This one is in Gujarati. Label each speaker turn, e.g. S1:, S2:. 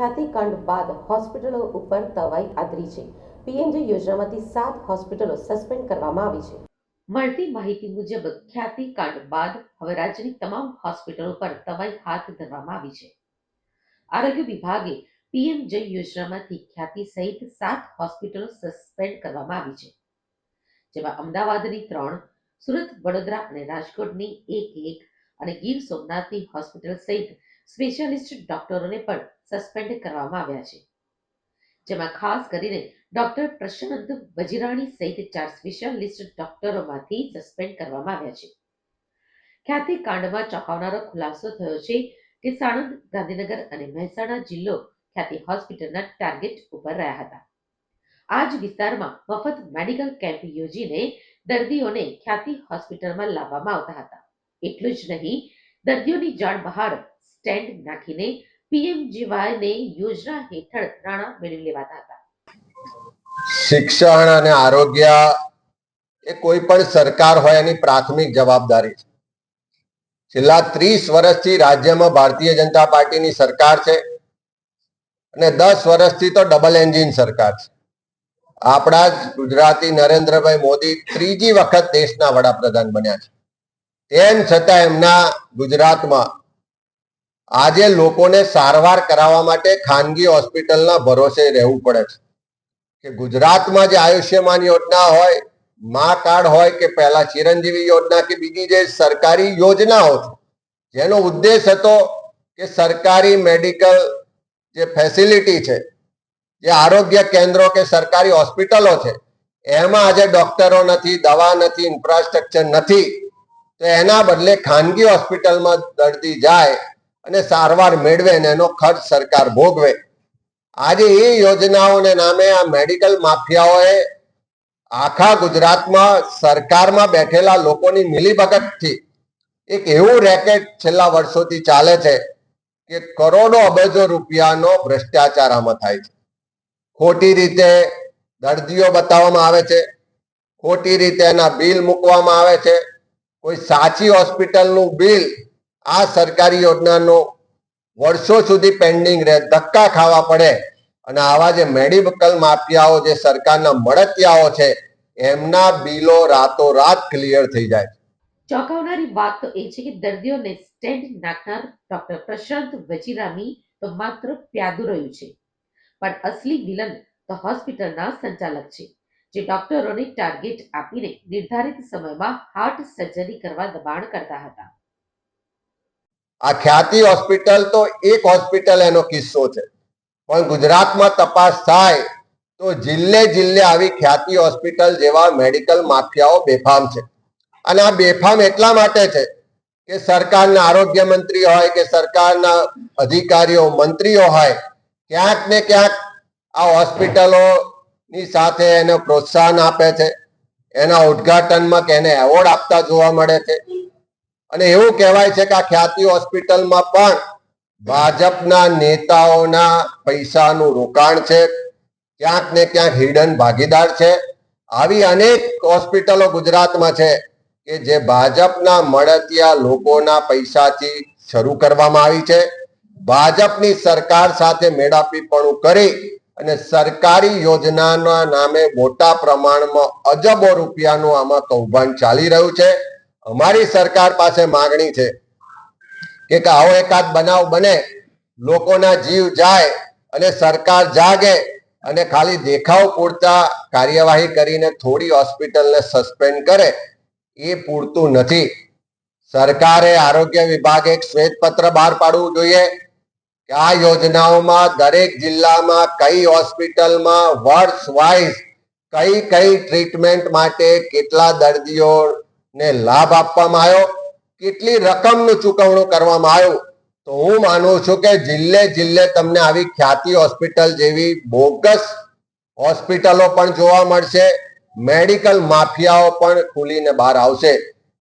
S1: ખ્યાતિકાંડ બાદ હોસ્પિટલો ઉપર તવાઈ આદરી છે। પીએમજે યોજનામાંથી 7 હોસ્પિટલો સસ્પેન્ડ કરવામાં આવી છે। મળતી માહિતી મુજબ ખ્યાતિકાંડ બાદ હવે રાજ્યની તમામ હોસ્પિટલો પર તવાઈ હાથ ધરવામાં આવી છે। આરોગ્ય વિભાગે પીએમજે યોજનામાંથી ખ્યાતિ સહિત 7 હોસ્પિટલો સસ્પેન્ડ કરવામાં આવી છે, જેમાં અમદાવાદની 3, સુરત, વડોદરા અને રાજકોટની 1 અને ગીર સોમનાથની હોસ્પિટલ સહિત સ્પેશિયાલિસ્ટ ડોક્ટરોને પણ સસ્પેન્ડ કરવામાં આવ્યા છે, જેમાં ખાસ કરીને ડોક્ટર પ્રશાંત વજીરાણી સહિત 4 સ્પેશિયાલિસ્ટ ડોક્ટરોમાંથી સસ્પેન્ડ કરવામાં આવ્યા છે। ખ્યાતિકાંડમાં ચોંકાવનારો ખુલાસો થયો છે કે સાણંદ, ગાંધીનગર અને મહેસાણા જિલ્લો ખ્યાતિ હોસ્પિટલના ટાર્ગેટ ઉપર રહ્યા હતા। આ જ વિસ્તારમાં મફત મેડિકલ કેમ્પ યોજીને દર્દીઓને ખ્યાતિ હોસ્પિટલમાં લાવવામાં આવતા હતા। એટલું જ નહીં, દર્દીઓની જાણ બહાર સ્ટેન્ડ નાખીને પીએમજીવાયને યોજના હેઠળ નાણાં મેળવી લેવાતા હતા।
S2: શિક્ષણ અને આરોગ્ય એ કોઈ પણ સરકાર હોય એની પ્રાથમિક જવાબદારી છે। છેલ્લા 30 વર્ષથી રાજ્યમાં ભારતીય જનતા પાર્ટીની સરકાર છે અને 10 વર્ષથી તો ડબલ એન્જિન સરકાર છે। આપણા જ ગુજરાતી નરેન્દ્રભાઈ મોદી 3જી વખત દેશના વડાપ્રધાન બન્યા છે, તેમ છતાં એમના ગુજરાતમાં આજે લોકોને સારવાર કરાવવા માટે ખાનગી હોસ્પિટલના ભરોસે રહેવું પડે છે કે ગુજરાતમાં જે આયુષ્યમાન યોજના હોય, મા કાર્ડ હોય કે પહેલા ચિરંજીવી યોજના કે બીજી જે સરકારી યોજનાઓ છે, જેનો ઉદ્દેશ હતો કે સરકારી મેડિકલ જે ફેસિલિટી છે, જે આરોગ્ય કેન્દ્રો કે સરકારી હોસ્પિટલો છે, એમાં આજે ડોક્ટરો નથી, દવા નથી, ઇન્ફ્રાસ્ટ્રક્ચર નથી, તો એના બદલે ખાનગી હોસ્પિટલમાં દર્દી જાય અને સારવાર મેળવે ને એનો ખર્ચ સરકાર ભોગવે। આજે એ યોજનાઓને નામે આ મેડિકલ માફિયાઓએ આખા ગુજરાતમાં સરકારમાં બેઠેલા લોકોની મિલીભગતથી એક એવું રેકેટ છેલ્લા વર્ષોથી ચાલે છે કે કરોડો અબજો રૂપિયાનો ભ્રષ્ટાચાર આમાં થાય છે। ખોટી રીતે દર્દીઓ બતાવવામાં આવે છે, ખોટી રીતે એના બિલ મૂકવામાં આવે છે। કોઈ સાચી હોસ્પિટલનું બિલ આ સરકારી યોજનાનું વર્ષો સુધી પેન્ડિંગ રહે, ધક્કા ખાવા પડે અને આવા જે મેડિકલ માફિયાઓ જે સરકારના મળતિયાઓ છે એમના બિલો રાતોરાત ક્લિયર થઈ જાય।
S1: ચોંકાવનારી વાત તો એ છે કે દર્દીઓને સ્ટેન્ડ નાખનાર ડોક્ટર પ્રશાંત વજીરામી તો માત્ર પ્યાદું રહ્યું છે, પણ અસલી વિલન તો હોસ્પિટલના સંચાલક છે, જે ડોક્ટરોને ટાર્ગેટ આપીને નિર્ધારિત સમયમાં હાર્ટ સર્જરી કરવા દબાણ કરતા હતા।
S2: આ ખ્યાતિ હોસ્પિટલ તો એક હોસ્પિટલ એનો કિસ્સો છે, પણ ગુજરાતમાં તપાસ થાય તો જિલ્લે જિલ્લે આવી ખ્યાતિ હોસ્પિટલ જેવા મેડિકલ માફિયાઓ બેફામ છે। અને આ બેફામ એટલા માટે છે કે સરકારના આરોગ્ય મંત્રી હોય કે સરકારના અધિકારીઓ, મંત્રીઓ હોય, ક્યાંક ને ક્યાંક આ હોસ્પિટલોની સાથે એને પ્રોત્સાહન આપે છે, એના ઉદ્ઘાટનમાં કે એને એવોર્ડ આપતા જોવા મળે છે। અને એવું કહેવાય છે કે આ ખ્યાતિ હોસ્પિટલમાં પણ ભાજપના નેતાઓના પૈસાનું રોકાણ છે, ક્યાંક ને ક્યાંક હિડન ભાગીદાર છે। આવી અનેક હોસ્પિટલો ગુજરાતમાં છે કે જે ભાજપના મળતિયા લોકોના પૈસાથી શરૂ કરવામાં આવી છે। ભાજપની સરકાર સાથે મેળાપીપણું કરી અને સરકારી યોજનાના નામે મોટા પ્રમાણમાં અજબો રૂપિયાનું આમાં કૌભાંડ ચાલી રહ્યું છે। અમારી સરકાર પાસે માંગણી છે કે આવો એકાદ બનાવ બને, લોકોના જીવ જાય અને સરકાર જાગે અને ખાલી દેખાવ પૂરતા કાર્યવાહી કરીને થોડી હોસ્પિટલને સસ્પેન્ડ કરે એ પૂરતું નથી। સરકારે, આરોગ્ય વિભાગે એક શ્વેતપત્ર બહાર પાડવું જોઈએ કે આ યોજનાઓમાં દરેક જિલ્લામાં કઈ હોસ્પિટલમાં વર્ષ વાઇઝ કઈ કઈ ટ્રીટમેન્ટ માટે કેટલા દર્દીઓને લાભ આપવામાં આવ્યો, કેટલી રકમનું ચૂકવણું કરવામાં આવ્યું, તો હું માનું છું કે જિલ્લે જિલ્લે તમને આવી ખ્યાતિ હોસ્પિટલ જેવી બોગસ હોસ્પિટલો પણ જોવા મળશે, મેડિકલ માફિયાઓ પણ ખુલીને બહાર આવશે।